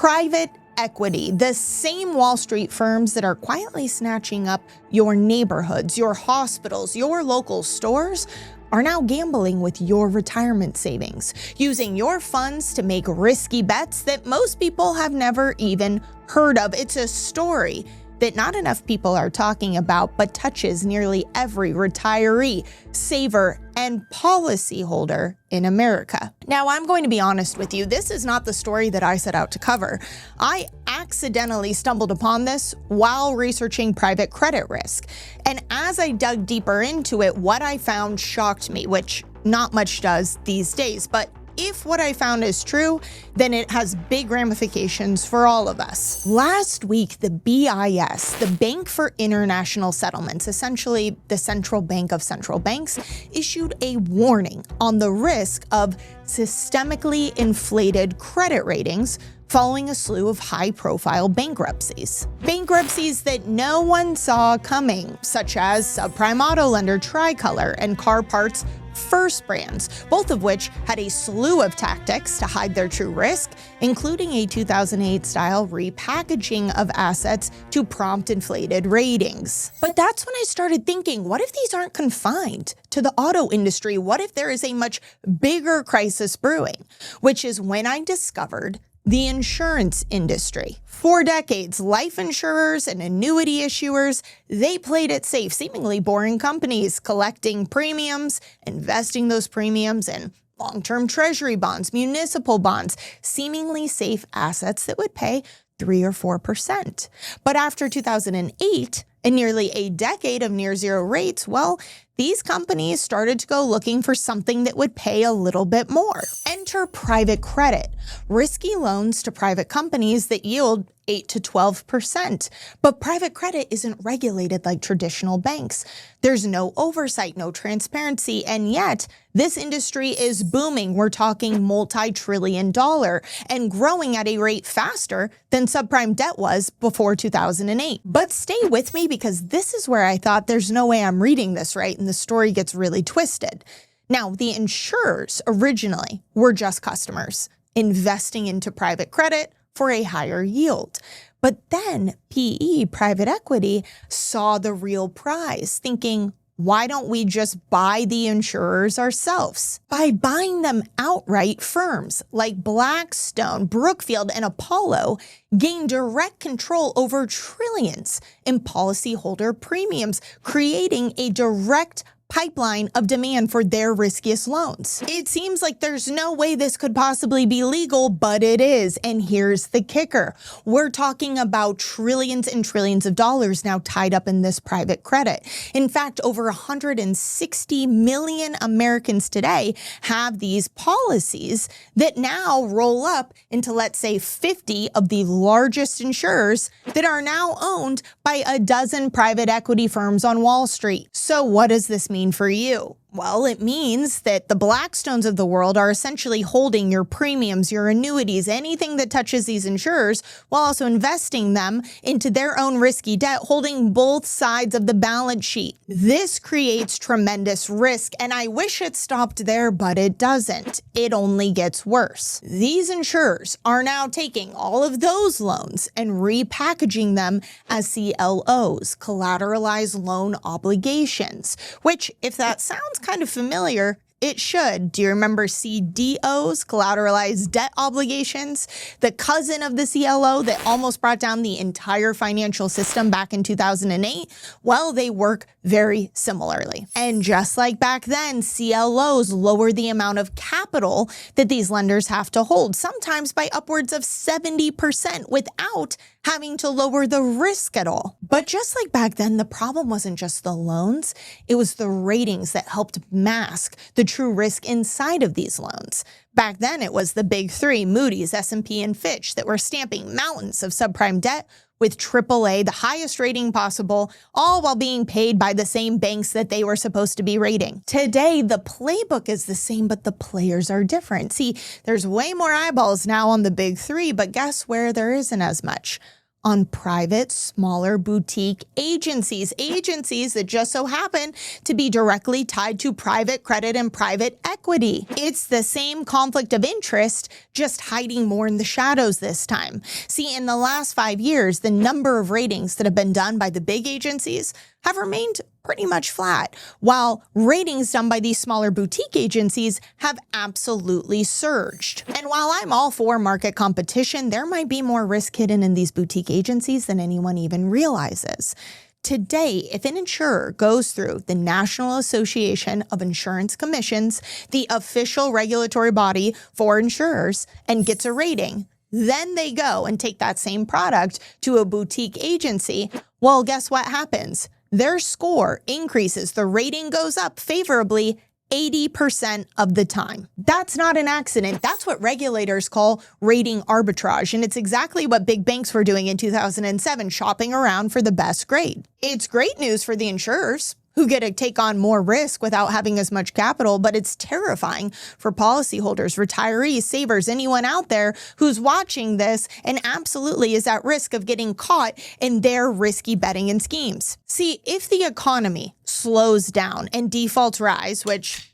Private equity, the same Wall Street firms that are quietly snatching up your neighborhoods, your hospitals, your local stores, are now gambling with your retirement savings, using your funds to make risky bets that most people have never even heard of. It's a story that not enough people are talking about, but touches nearly every retiree, saver, and policyholder in America. Now, I'm going to be honest with you, this is not the story that I set out to cover. I accidentally stumbled upon this while researching private credit risk. And as I dug deeper into it, what I found shocked me, which not much does these days. But if what I found is true, then it has big ramifications for all of us. Last week, the BIS, the Bank for International Settlements, essentially the central bank of central banks, issued a warning on the risk of systemically inflated credit ratings following a slew of high-profile bankruptcies. Bankruptcies that no one saw coming, such as subprime auto lender Tricolor and car parts First Brands, both of which had a slew of tactics to hide their true risk, including a 2008-style repackaging of assets to prompt inflated ratings. But that's when I started thinking, what if these aren't confined to the auto industry? What if there is a much bigger crisis brewing? Which is when I discovered the insurance industry. For decades, life insurers and annuity issuers, they played it safe, seemingly boring companies, collecting premiums, investing those premiums in long-term treasury bonds, municipal bonds, seemingly safe assets that would pay 3 or 4%. But after 2008, and nearly a decade of near zero rates, well, these companies started to go looking for something that would pay a little bit more. Enter private credit, risky loans to private companies that yield 8 to 12%. But private credit isn't regulated like traditional banks. There's no oversight, no transparency, and yet this industry is booming. We're talking multi-trillion-dollar and growing at a rate faster than subprime debt was before 2008. But stay with me because this is where I thought there's no way I'm reading this right and the story gets really twisted. Now, the insurers originally were just customers investing into private credit for a higher yield. But then PE, private equity, saw the real prize, thinking, why don't we just buy the insurers ourselves? By buying them outright, firms like Blackstone, Brookfield, and Apollo gain direct control over trillions in policyholder premiums, creating a direct pipeline of demand for their riskiest loans. It seems like there's no way this could possibly be legal, but it is. And here's the kicker. We're talking about trillions and trillions of dollars now tied up in this private credit. In fact, over 160 million Americans today have these policies that now roll up into, let's say, 50 of the largest insurers that are now owned by a dozen private equity firms on Wall Street. So what does this mean for you? Well, it means that the Blackstones of the world are essentially holding your premiums, your annuities, anything that touches these insurers, while also investing them into their own risky debt, holding both sides of the balance sheet. This creates tremendous risk, and I wish it stopped there, but it doesn't. It only gets worse. These insurers are now taking all of those loans and repackaging them as CLOs, collateralized loan obligations, which, if that sounds kind of familiar, it should. Do you remember CDOs, collateralized debt obligations, the cousin of the CLO that almost brought down the entire financial system back in 2008? Well, they work very similarly. And just like back then, CLOs lower the amount of capital that these lenders have to hold, sometimes by upwards of 70% without having to lower the risk at all. But just like back then, the problem wasn't just the loans, it was the ratings that helped mask the true risk inside of these loans. Back then, it was the big three, Moody's, S&P, and Fitch, that were stamping mountains of subprime debt with AAA, the highest rating possible, all while being paid by the same banks that they were supposed to be rating. Today, the playbook is the same, but the players are different. See, there's way more eyeballs now on the big three, but guess where there isn't as much? on private, smaller boutique agencies that just so happen to be directly tied to private credit and private equity. It's the same conflict of interest, just hiding more in the shadows this time. See, in the last 5 years, the number of ratings that have been done by the big agencies have remained pretty much flat, while ratings done by these smaller boutique agencies have absolutely surged. And while I'm all for market competition, there might be more risk hidden in these boutique agencies than anyone even realizes. Today, if an insurer goes through the National Association of Insurance Commissions, the official regulatory body for insurers, and gets a rating, then they go and take that same product to a boutique agency, well, guess what happens? Their score increases, the rating goes up favorably 80% of the time. That's not an accident. That's what regulators call rating arbitrage. And it's exactly what big banks were doing in 2007, shopping around for the best grade. It's great news for the insurers, who get to take on more risk without having as much capital, but it's terrifying for policyholders, retirees, savers, anyone out there who's watching this and absolutely is at risk of getting caught in their risky betting and schemes. See, if the economy slows down and defaults rise, which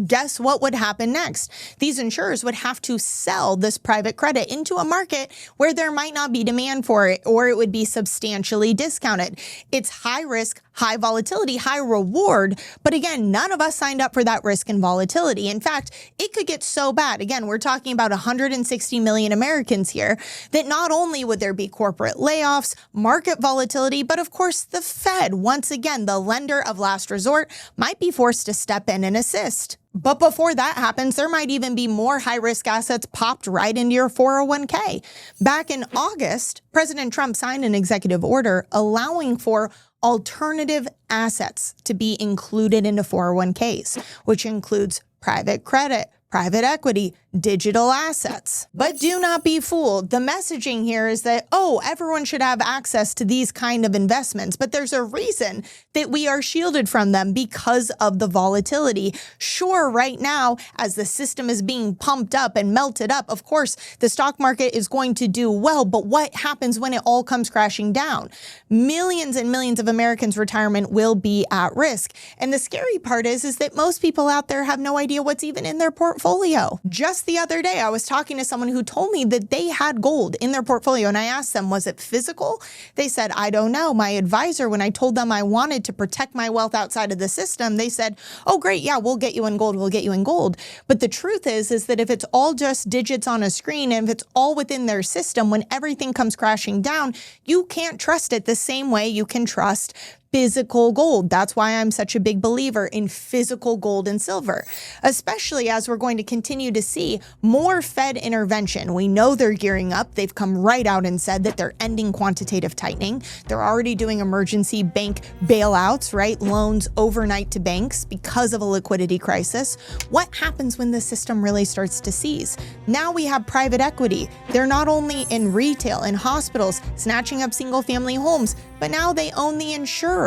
guess what would happen next? These insurers would have to sell this private credit into a market where there might not be demand for it, or it would be substantially discounted. It's high risk, high volatility, high reward. But again, none of us signed up for that risk and volatility. In fact, it could get so bad. Again, we're talking about 160 million Americans here, that not only would there be corporate layoffs, market volatility, but of course the Fed, once again, the lender of last resort, might be forced to step in and assist. But before that happens, there might even be more high-risk assets popped right into your 401k. Back in August, President Trump signed an executive order allowing for alternative assets to be included into 401ks, which includes private credit, private equity, digital assets. But do not be fooled. The messaging here is that, oh, everyone should have access to these kind of investments, but there's a reason that we are shielded from them because of the volatility. Sure, right now, as the system is being pumped up and melted up, of course, the stock market is going to do well, but what happens when it all comes crashing down? Millions and millions of Americans' retirement will be at risk. And the scary part is that most people out there have no idea what's even in their portfolio. Just the other day, I was talking to someone who told me that they had gold in their portfolio, and I asked them, was it physical? They said, I don't know. My advisor, when I told them I wanted to protect my wealth outside of the system, they said, oh, great, yeah, we'll get you in gold, we'll get you in gold. But the truth is that if it's all just digits on a screen, and if it's all within their system, when everything comes crashing down, you can't trust it the same way you can trust physical gold. That's why I'm such a big believer in physical gold and silver, especially as we're going to continue to see more Fed intervention. We know they're gearing up. They've come right out and said that they're ending quantitative tightening. They're already doing emergency bank bailouts, right? Loans overnight to banks because of a liquidity crisis. What happens when the system really starts to seize? Now we have private equity. They're not only in retail and hospitals snatching up single family homes, but now they own the insurers.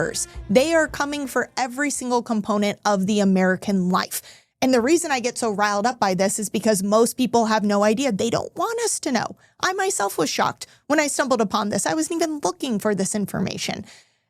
They are coming for every single component of the American life. And the reason I get so riled up by this is because most people have no idea. They don't want us to know. I myself was shocked when I stumbled upon this. I wasn't even looking for this information.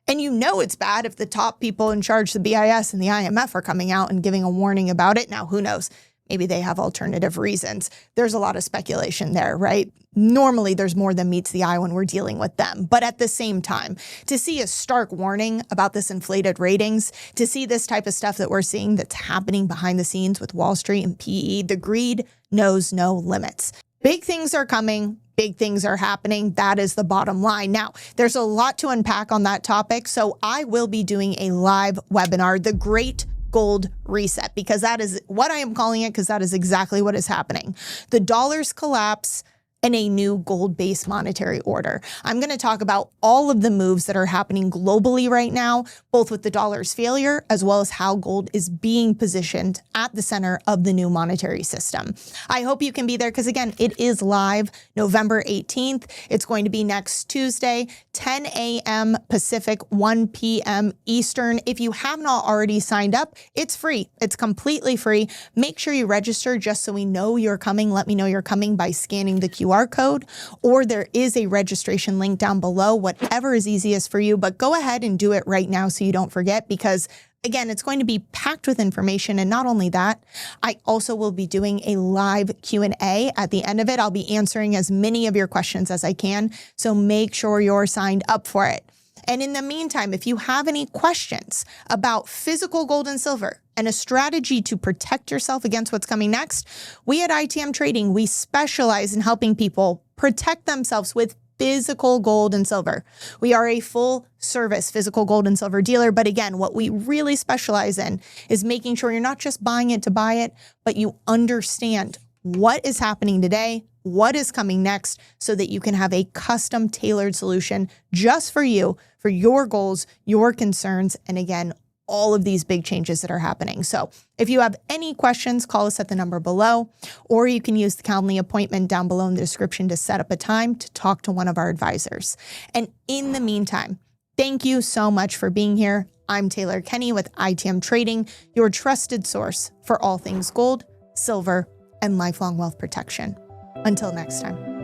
And you know it's bad if the top people in charge, the BIS and the IMF, are coming out and giving a warning about it. Now, who knows? Maybe they have alternative reasons. There's a lot of speculation there, right? Normally, there's more than meets the eye when we're dealing with them. But at the same time, to see a stark warning about this inflated ratings, to see this type of stuff that we're seeing that's happening behind the scenes with Wall Street and PE, the greed knows no limits. Big things are coming. Big things are happening. That is the bottom line. Now, there's a lot to unpack on that topic, so I will be doing a live webinar, The Great Gold Reset, because that is what I am calling it, because that is exactly what is happening. The dollar's collapse and a new gold-based monetary order. I'm going to talk about all of the moves that are happening globally right now, both with the dollar's failure as well as how gold is being positioned at the center of the new monetary system. I hope you can be there because, again, it is live November 18th. It's going to be next Tuesday, 10 a.m. Pacific, 1 p.m. Eastern. If you have not already signed up, it's free. It's completely free. Make sure you register just so we know you're coming. Let me know you're coming by scanning the QR QR code, or there is a registration link down below, whatever is easiest for you. But go ahead and do it right now so you don't forget, because again, it's going to be packed with information. And not only that, I also will be doing a live Q&A at the end of it. I'll be answering as many of your questions as I can. So make sure you're signed up for it. And in the meantime, if you have any questions about physical gold and silver and a strategy to protect yourself against what's coming next, we at ITM Trading, we specialize in helping people protect themselves with physical gold and silver. We are a full service physical gold and silver dealer. But again, what we really specialize in is making sure you're not just buying it to buy it, but you understand what is happening today, what is coming next, so that you can have a custom tailored solution just for you, for your goals, your concerns, and again, all of these big changes that are happening. So if you have any questions, call us at the number below, or you can use the Calendly appointment down below in the description to set up a time to talk to one of our advisors. And in the meantime, thank you so much for being here. I'm Taylor Kenney with ITM Trading, your trusted source for all things gold, silver, and lifelong wealth protection. Until next time.